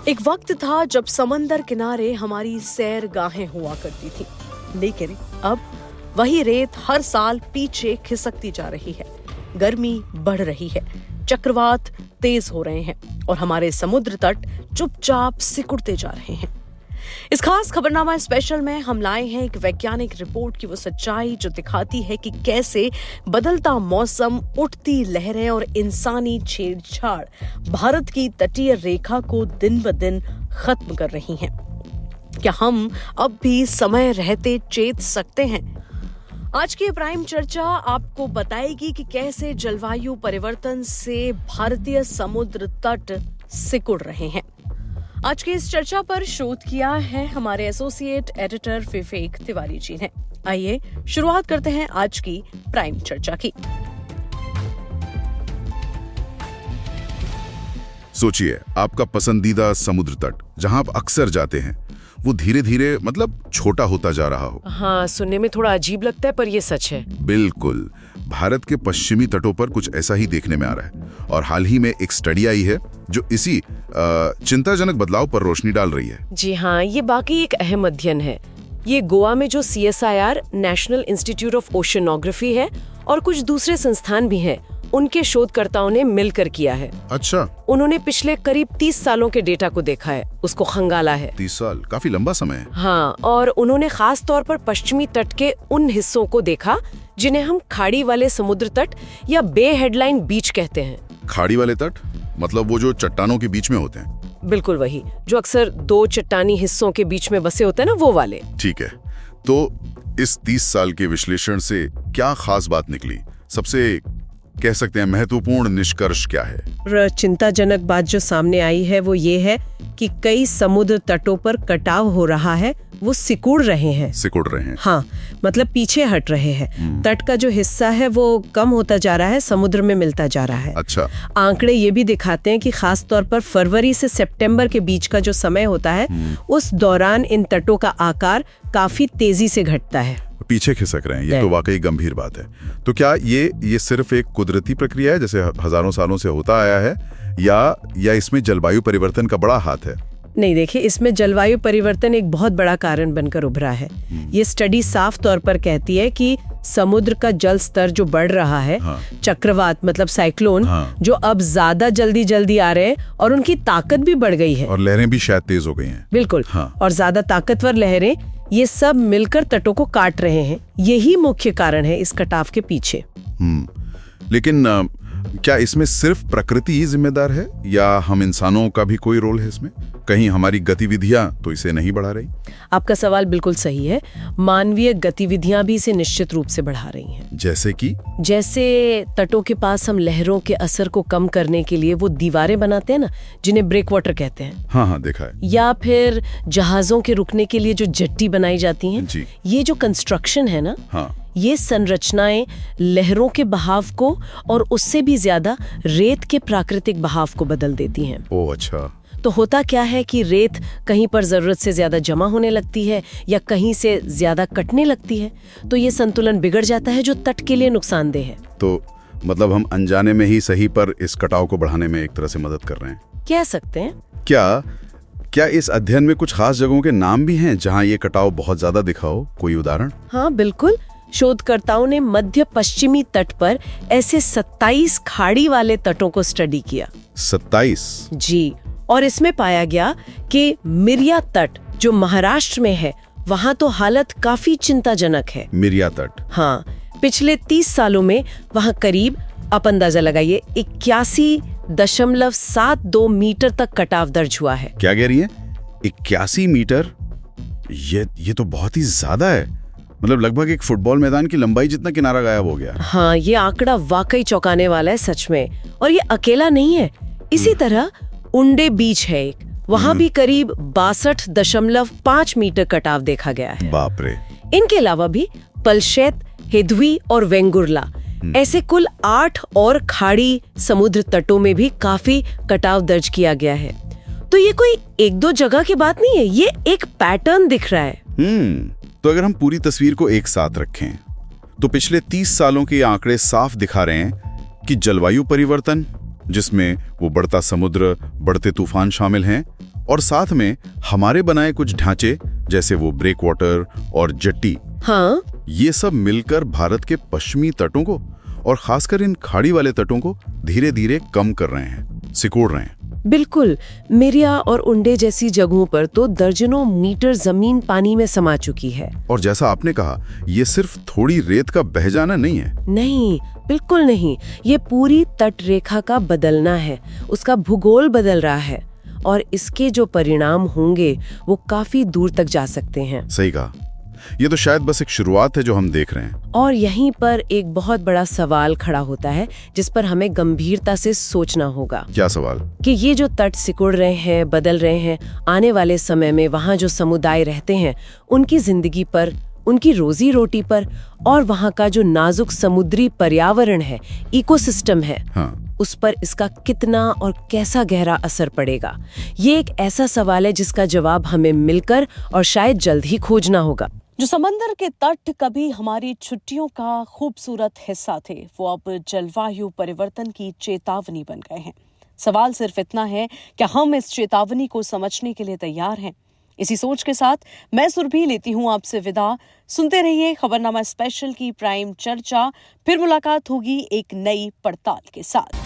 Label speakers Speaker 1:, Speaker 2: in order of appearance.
Speaker 1: एक वक्त था जब समंदर किनारे हमारी सैरगाहें हुआ करती थी, लेकिन अब वही रेत हर साल पीछे खिसकती जा रही है। गर्मी बढ़ रही है, चक्रवात तेज हो रहे हैं और हमारे समुद्र तट चुपचाप सिकुड़ते जा रहे हैं। इस खास खबरनामा स्पेशल में हम लाए हैं एक वैज्ञानिक रिपोर्ट की वो सच्चाई जो दिखाती है कि कैसे बदलता मौसम, उठती लहरें और इंसानी छेड़छाड़ भारत की तटीय रेखा को दिन ब दिन खत्म कर रही हैं। क्या हम अब भी समय रहते चेत सकते हैं? आज की प्राइम चर्चा आपको बताएगी कि कैसे जलवायु परिवर्तन से भारतीय समुद्र तट सिकुड़ रहे हैं। आज की इस चर्चा पर शोध किया है हमारे एसोसिएट एडिटर विवेक तिवारी जी ने। आइए शुरुआत करते हैं आज की प्राइम चर्चा की।
Speaker 2: सोचिए, आपका पसंदीदा समुद्र तट जहां आप अक्सर जाते हैं वो धीरे धीरे छोटा होता जा रहा हो।
Speaker 3: हाँ, सुनने में थोड़ा अजीब लगता है पर ये सच है।
Speaker 2: बिल्कुल, भारत के पश्चिमी तटों पर कुछ ऐसा ही देखने में आ रहा है और हाल ही में एक स्टडी आई है जो इसी चिंताजनक बदलाव पर रोशनी डाल रही है।
Speaker 3: जी हाँ, ये वाकई एक अहम अध्ययन है। ये गोवा में जो CSIR national institute of oceanography है और कुछ दूसरे संस्थान भी हैं, उनके शोधकर्ताओं ने मिलकर किया है।
Speaker 2: अच्छा,
Speaker 3: उन्होंने पिछले करीब 30 सालों के डेटा को देखा है, उसको खंगाला है।
Speaker 2: 30 साल काफी लंबा समय है।
Speaker 3: हाँ, और उन्होंने खास तौर पर पश्चिमी तट के उन हिस्सों को देखा जिन्हें हम खाड़ी वाले समुद्र तट या बे हेडलाइन बीच कहते हैं।
Speaker 2: खाड़ी वाले तट मतलब वो जो चट्टानों के बीच में होते हैं?
Speaker 3: बिल्कुल वही, जो अक्सर दो चट्टानी हिस्सों के बीच में बसे होते हैं ना, वो वाले।
Speaker 2: ठीक है, तो इस 30 साल के विश्लेषण से क्या खास बात निकली? सबसे कह सकते हैं महत्वपूर्ण निष्कर्ष क्या है?
Speaker 3: चिंताजनक बात जो सामने आई है वो ये है कि कई समुद्र तटों पर कटाव हो रहा है, वो सिकुड़ रहे हैं।
Speaker 2: सिकुड़ रहे हैं?
Speaker 3: हाँ, मतलब पीछे हट रहे हैं। तट का जो हिस्सा है वो कम होता जा रहा है, समुद्र में मिलता जा रहा है।
Speaker 2: अच्छा।
Speaker 3: आंकड़े ये भी दिखाते हैं कि खास तौर पर फरवरी से सितंबर के बीच का जो समय होता है, उस दौरान इन तटों का आकार काफी तेजी से घटता है।
Speaker 2: पीछे खिसक रहे हैं, ये तो वाकई गंभीर बात है। तो क्या ये सिर्फ एक कुदरती प्रक्रिया है जैसे हजारों सालों से होता आया है, या इसमें जलवायु परिवर्तन का बड़ा हाथ है?
Speaker 3: नहीं, देखिए, इसमें जलवायु परिवर्तन एक बहुत बड़ा कारण बनकर उभरा है। ये स्टडी साफ तौर पर कहती है कि समुद्र का जल स्तर जो बढ़ रहा है, चक्रवात मतलब साइक्लोन, जो अब ज्यादा जल्दी आ रहे हैं और उनकी ताकत भी बढ़ गई है।
Speaker 2: और लहरें भी शायद तेज हो गई हैं।
Speaker 3: बिल्कुल। और ज्यादा ताकतवर लहरें, ये सब मिलकर तटों को काट रहे हैं। यही मुख्य कारण है इस कटाव के पीछे।
Speaker 2: लेकिन क्या इसमें सिर्फ प्रकृति ही जिम्मेदार है या हम इंसानों का भी कोई रोल है इसमें? कहीं हमारी गतिविधियां तो इसे नहीं बढ़ा रही?
Speaker 3: आपका सवाल बिल्कुल सही है। मानवीय गतिविधियां भी इसे निश्चित रूप से बढ़ा रही हैं। जैसे तटों के पास हम लहरों के असर को कम करने के लिए वो दीवारें बनाते हैं ना, जिन्हें ब्रेक वाटर कहते हैं।
Speaker 2: हाँ, देखा है।
Speaker 3: या फिर जहाजों के रुकने के लिए जो जेट्टी बनाई जाती हैं, ये जो कंस्ट्रक्शन है ना, ये संरचनाएं लहरों के बहाव को और उससे भी ज्यादा रेत के प्राकृतिक बहाव को बदल देती हैं।
Speaker 2: ओह, अच्छा।
Speaker 3: तो होता क्या है कि रेत कहीं पर जरूरत से ज्यादा जमा होने लगती है या कहीं से ज्यादा कटने लगती है, तो ये संतुलन बिगड़ जाता है, जो तट के लिए नुकसानदेह है।
Speaker 2: तो मतलब हम अनजाने में ही सही पर इस कटाव को बढ़ाने में एक तरह से मदद कर रहे हैं,
Speaker 3: कह सकते हैं।
Speaker 2: क्या इस अध्ययन में कुछ खास जगहों के नाम भी हैं जहां ये कटाव बहुत ज्यादा दिखा हो? कोई उदाहरण?
Speaker 3: हाँ, बिल्कुल। शोधकर्ताओं ने मध्य पश्चिमी तट पर ऐसे 27 खाड़ी वाले तटों को स्टडी किया।
Speaker 2: 27?
Speaker 3: जी। और इसमें पाया गया कि मिरिया तट जो महाराष्ट्र में है, वहाँ तो हालत काफी चिंताजनक है।
Speaker 2: मिरिया तट?
Speaker 3: हाँ, पिछले 30 सालों में वहाँ करीब, आप अंदाजा लगाइए, 81.72 मीटर तक कटाव दर्ज हुआ है।
Speaker 2: क्या कह रही है? 81 मीटर? ये तो बहुत ही ज्यादा है। मतलब लगभग एक फुटबॉल मैदान की लंबाई जितना किनारा गायब हो गया।
Speaker 3: हाँ, ये आंकड़ा वाकई चौंकाने वाला है सच में। और ये अकेला नहीं है। इसी तरह उंडे बीच है एक, वहाँ भी करीब 62.5 मीटर कटाव देखा गया है।
Speaker 2: बाप रे।
Speaker 3: इनके अलावा भी पलशेत, हेदवी और वेंगुर्ला, ऐसे कुल 8 और खाड़ी समुद्र तटों में भी काफी कटाव दर्ज किया गया है। तो ये कोई एक दो जगह की बात नहीं है, ये एक पैटर्न दिख रहा है।
Speaker 2: तो अगर हम पूरी तस्वीर को एक साथ रखें तो पिछले 30 सालों के आंकड़े साफ दिखा रहे हैं कि जलवायु परिवर्तन, जिसमें वो बढ़ता समुद्र, बढ़ते तूफान शामिल हैं, और साथ में हमारे बनाए कुछ ढांचे जैसे वो ब्रेक वाटर और जेट्टी,
Speaker 3: हाँ,
Speaker 2: ये सब मिलकर भारत के पश्चिमी तटों को और खासकर इन खाड़ी वाले तटों को धीरे धीरे कम कर रहे हैं, सिकोड़ रहे हैं।
Speaker 3: बिल्कुल। मेरिया और उंडे जैसी जगहों पर तो दर्जनों मीटर जमीन पानी में समा चुकी है।
Speaker 2: और जैसा आपने कहा, ये सिर्फ थोड़ी रेत का बह जाना नहीं है।
Speaker 3: नहीं, बिल्कुल नहीं। ये पूरी तट रेखा का बदलना है, उसका भूगोल बदल रहा है और इसके जो परिणाम होंगे वो काफी दूर तक जा सकते हैं।
Speaker 2: सही कहा। ये तो शायद बस एक शुरुआत है जो हम देख रहे हैं।
Speaker 3: और यहीं पर एक बहुत बड़ा सवाल खड़ा होता है जिस पर हमें गंभीरता से सोचना होगा।
Speaker 2: क्या सवाल?
Speaker 3: कि ये जो तट सिकुड़ रहे हैं, बदल रहे हैं, आने वाले समय में वहाँ जो समुदाय रहते हैं उनकी जिंदगी पर, उनकी रोजी रोटी पर और वहाँ का जो नाजुक समुद्री पर्यावरण है, इकोसिस्टम है,
Speaker 2: हाँ।
Speaker 3: उस पर इसका कितना और कैसा गहरा असर पड़ेगा। ये एक ऐसा सवाल है जिसका जवाब हमें मिलकर और शायद जल्द ही खोजना होगा।
Speaker 1: जो समंदर के तट कभी हमारी छुट्टियों का खूबसूरत हिस्सा थे, वो अब जलवायु परिवर्तन की चेतावनी बन गए हैं। सवाल सिर्फ इतना है कि हम इस चेतावनी को समझने के लिए तैयार हैं। इसी सोच के साथ मैं सुरभि लेती हूँ आपसे विदा। सुनते रहिए खबरनामा स्पेशल की प्राइम चर्चा। फिर मुलाकात होगी एक नई पड़ताल के साथ।